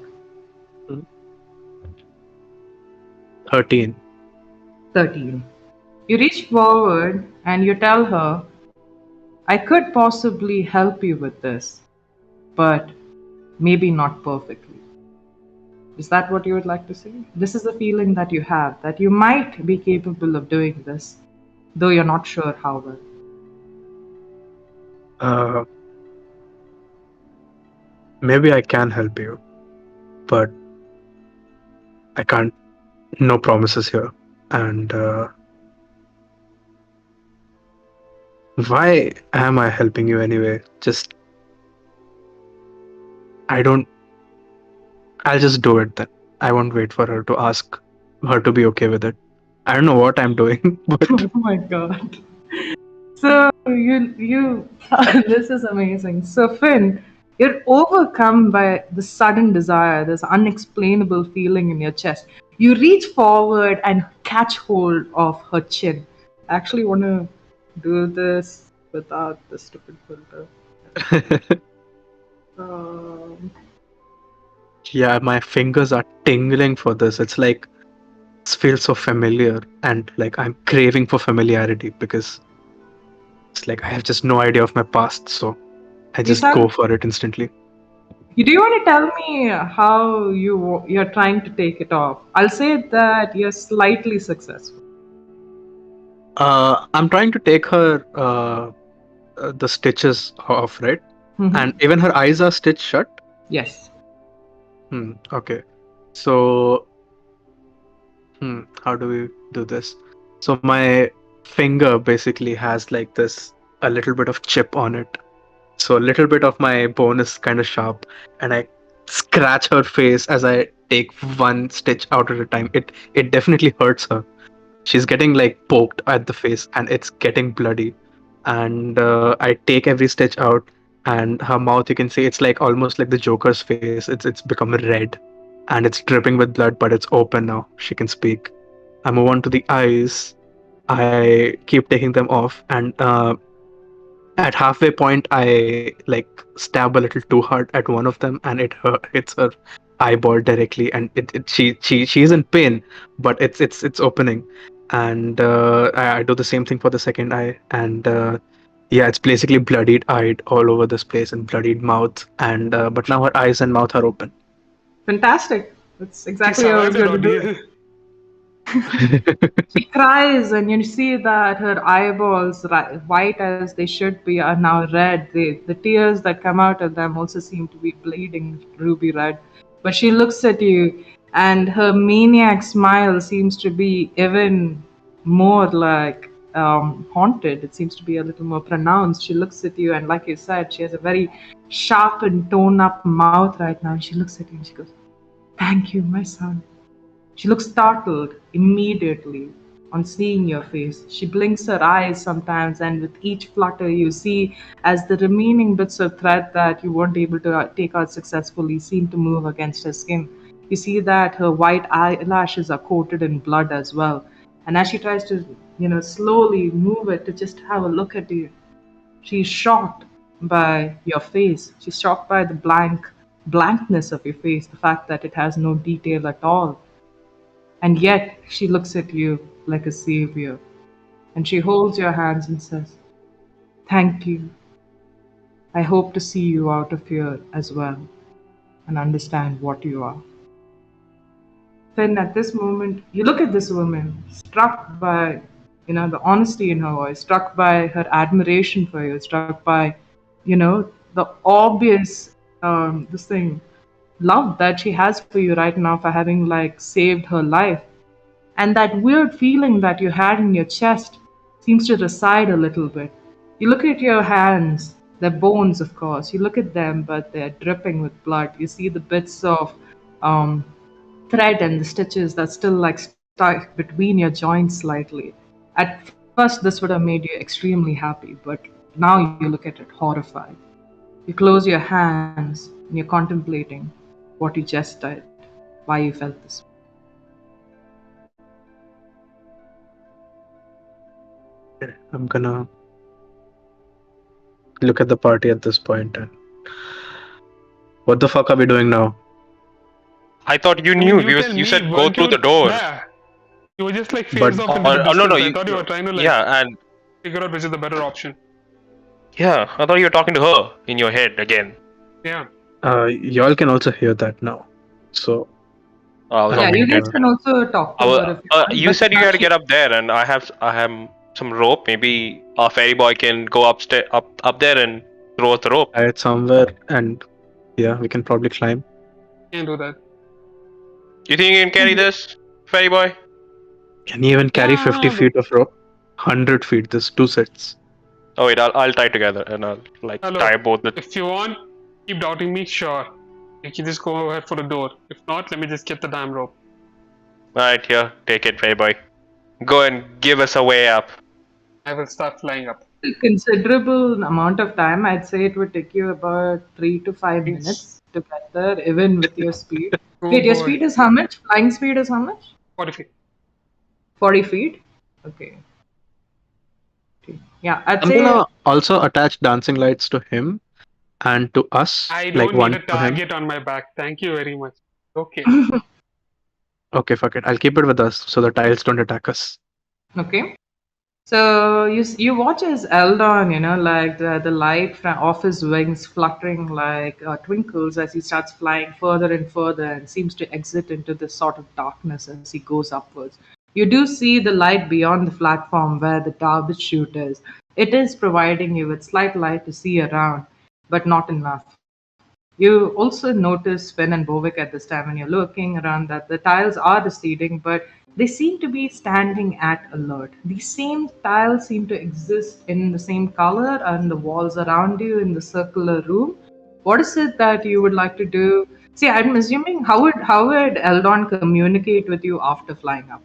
Speaker 4: 13.
Speaker 2: 13. You reach forward and you tell her, I could possibly help you with this, but maybe not perfectly. Is that what you would like to say? This is the feeling that you have, that you might be capable of doing this, though you're not sure how well.
Speaker 4: Uh, maybe I can help you, but I can't. No promises here. And why am I helping you anyway? Just I don't. I'll just do it then. I won't wait for her to ask her to be okay with it. I don't know what I'm doing, but
Speaker 2: Oh my god. So you this is amazing. So Finn, you're overcome by the sudden desire, this unexplainable feeling in your chest. You reach forward and catch hold of her chin. I actually want to do this without the stupid filter. Um,
Speaker 4: yeah, my fingers are tingling for this. It's like this feels so familiar, and like I'm craving for familiarity because it's like I have just no idea of my past, so I
Speaker 2: you
Speaker 4: just
Speaker 2: sound.
Speaker 4: go for it instantly.
Speaker 2: Do you want to tell me how you're trying to take it off? I'll say that you're slightly successful.
Speaker 4: I'm trying to take her the stitches off, right?
Speaker 2: Mhm.
Speaker 4: And even her eyes are stitched shut.
Speaker 2: Yes.
Speaker 4: Okay. So, how do we do this? So my finger basically has like this a little bit of chip on it. So a little bit of my bone is kind of sharp, and I scratch her face as I take one stitch out at a time. It definitely hurts her. She's getting like poked at the face, and it's getting bloody. And I take every stitch out, and her mouth, you can see it's like almost like the Joker's face. It's become red, and it's dripping with blood, but it's open now. She can speak. I move on to the eyes. I keep taking them off, and at halfway point, I like stab a little too hard at one of them, and hits her eyeball directly, and she's in pain, but it's opening, and I do the same thing for the second eye, and yeah, it's basically bloodied eyed all over this place and bloodied mouth, and but now her eyes and mouth are open.
Speaker 2: Fantastic. That's
Speaker 1: She
Speaker 2: exactly how I was
Speaker 1: survived that
Speaker 2: going to do it.
Speaker 1: ordeal.
Speaker 2: She cries, and you see that her eyeballs, white as they should be, are now red. The tears that come out of them also seem to be bleeding ruby red. But she looks at you, and her maniac smile seems to be even more like haunted. It seems to be a little more pronounced. She looks at you, and like you said, she has a very sharp and toned up mouth right now. She looks at you and she goes, "Thank you, my son." She looks startled immediately on seeing your face. She blinks her eyes sometimes, and with each flutter, you see as the remaining bits of thread that you weren't able to take out successfully seem to move against her skin. You see that her white eyelashes are coated in blood as well. And as she tries to, slowly move it to just have a look at you, she's shocked by your face. She's shocked by the blankness of your face, the fact that it has no detail at all. And yet she looks at you like a savior, and she holds your hands and says, "Thank you. I hope to see you out of here as well and understand what you are." Then at this moment, you look at this woman, struck by, the honesty in her voice, struck by her admiration for you, struck by, the obvious, this thing, love that she has for you right now for having like saved her life. And that weird feeling that you had in your chest seems to recede a little bit. You look at your hands, they're bones, of course. You look at them, but they're dripping with blood. You see the bits of um, thread and the stitches that's still like stuck between your joints slightly. At first, this would have made you extremely happy, but now you look at it horrified. You close your hands and you're contemplating what you just did, why you felt this.
Speaker 4: I'm gonna look at the party at this point, and what the fuck are we doing now?
Speaker 3: I thought you
Speaker 1: I mean,
Speaker 3: knew.
Speaker 1: you tell
Speaker 3: You
Speaker 1: me,
Speaker 3: said go
Speaker 1: weren't
Speaker 3: through the
Speaker 1: you
Speaker 3: door.
Speaker 1: there? You were just like
Speaker 4: But
Speaker 1: phased off into the
Speaker 3: Or no, no.
Speaker 1: distance. I thought you were trying to like
Speaker 3: Yeah, and
Speaker 1: figure out which is the better option.
Speaker 3: yeah, I thought you were talking to her in your head again.
Speaker 1: Yeah.
Speaker 4: Y'all can also hear that now. So,
Speaker 3: I was
Speaker 2: Yeah,
Speaker 3: on
Speaker 2: you
Speaker 3: mute.
Speaker 2: guys
Speaker 4: and
Speaker 2: can also talk
Speaker 3: I
Speaker 2: to
Speaker 3: wa-
Speaker 2: her if you want.
Speaker 3: you
Speaker 2: But
Speaker 3: said you had to
Speaker 2: Tasha,
Speaker 3: get up there, and I have some rope. Maybe a fairy boy can go up there and throw us the rope.
Speaker 4: tie it somewhere, and yeah, we can probably climb.
Speaker 1: Can't do that.
Speaker 3: You think you can carry this, fairy boy?
Speaker 4: Can you even carry
Speaker 1: Yeah,
Speaker 4: 50
Speaker 1: but
Speaker 4: feet of rope? 100 feet, there's two sets.
Speaker 3: Oh wait, I'll tie together and I'll like tie
Speaker 1: hello.
Speaker 3: both the.
Speaker 1: If you want, keep doubting me. Sure, you can just go ahead for the door. If not, let me just get the damn rope.
Speaker 3: Alright, here, take it, fairy boy. Go and give us a way up.
Speaker 1: I will start flying up.
Speaker 2: a considerable amount of time. I'd say it would take you about 3 to 5 minutes
Speaker 1: It's
Speaker 2: to get there, even with your speed.
Speaker 1: oh
Speaker 2: Wait, your
Speaker 1: boy,
Speaker 2: speed is how much? Flying speed is how much?
Speaker 1: 40 feet.
Speaker 2: 40 feet? Okay. Yeah, I'd
Speaker 4: I'm
Speaker 2: say,
Speaker 4: gonna also attach dancing lights to him and to us,
Speaker 1: I
Speaker 4: like
Speaker 1: don't need
Speaker 4: one
Speaker 1: a
Speaker 4: to him.
Speaker 1: target on my back. Thank you very much. Okay.
Speaker 4: Okay, fuck it. I'll keep it with us so the tiles don't attack us.
Speaker 2: okay. So you watch as Eldon, like the light off his wings fluttering like twinkles as he starts flying further and further and seems to exit into this sort of darkness as he goes upwards. You do see the light beyond the platform where the Tarbit chute is. It is providing you with slight light to see around, but not enough. You also notice Finn and Bovik at this time when you're looking around that the tiles are receding, but they seem to be standing at alert. These same tiles seem to exist in the same color and the walls around you in the circular room. What is it that you would like to do? See, I'm assuming how would Eldon communicate with you after flying up?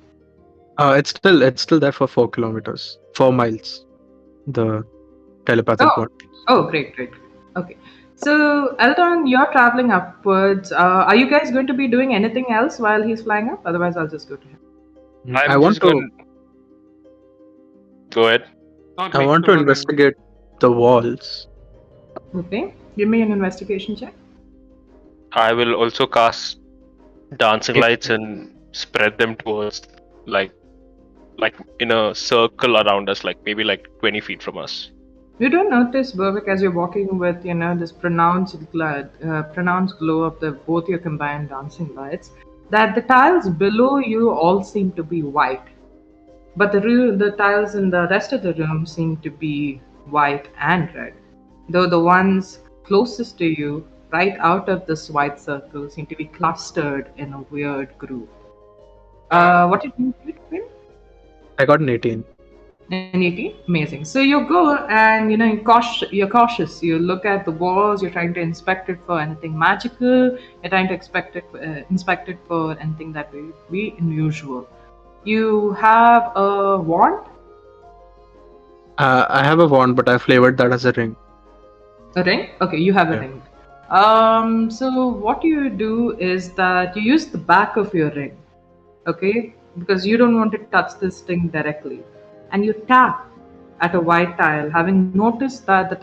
Speaker 4: It's still there for 4 kilometers, 4 miles. The telepathic
Speaker 2: Oh,
Speaker 4: bond.
Speaker 2: oh, great, great. Okay. So, Eldon, you're traveling upwards. Are you guys going to be doing anything else while he's flying up? Otherwise, I'll just go to him.
Speaker 4: I
Speaker 3: I'm
Speaker 4: want
Speaker 3: just
Speaker 4: to
Speaker 3: going. Go ahead.
Speaker 1: Not
Speaker 4: I
Speaker 1: me.
Speaker 4: want to
Speaker 1: I'm not doing.
Speaker 4: investigate the walls.
Speaker 2: Okay. Give me an investigation check.
Speaker 3: I will also cast dancing
Speaker 4: If
Speaker 3: lights and spread them towards like like in a circle around us, like maybe like 20 feet from us.
Speaker 2: You don't notice, Burwick, as you're walking with, this pronounced glow of the both your combined dancing lights, that the tiles below you all seem to be white. But the tiles in the rest of the room seem to be white and red, though the ones closest to you, right out of this white circle, seem to be clustered in a weird groove. What did you do?
Speaker 4: I got an 18.
Speaker 2: An 18? Amazing. So you go and you're cautious. You look at the walls. You're trying to inspect it for anything magical. You're trying to inspect it for anything that will be unusual. You have a wand.
Speaker 4: I have a wand, but I flavored that as a ring.
Speaker 2: A ring? Okay, you have a
Speaker 4: Yeah.
Speaker 2: ring. So what you do is that you use the back of your ring, okay? Because you don't want to touch this thing directly. And you tap at a white tile, having noticed that the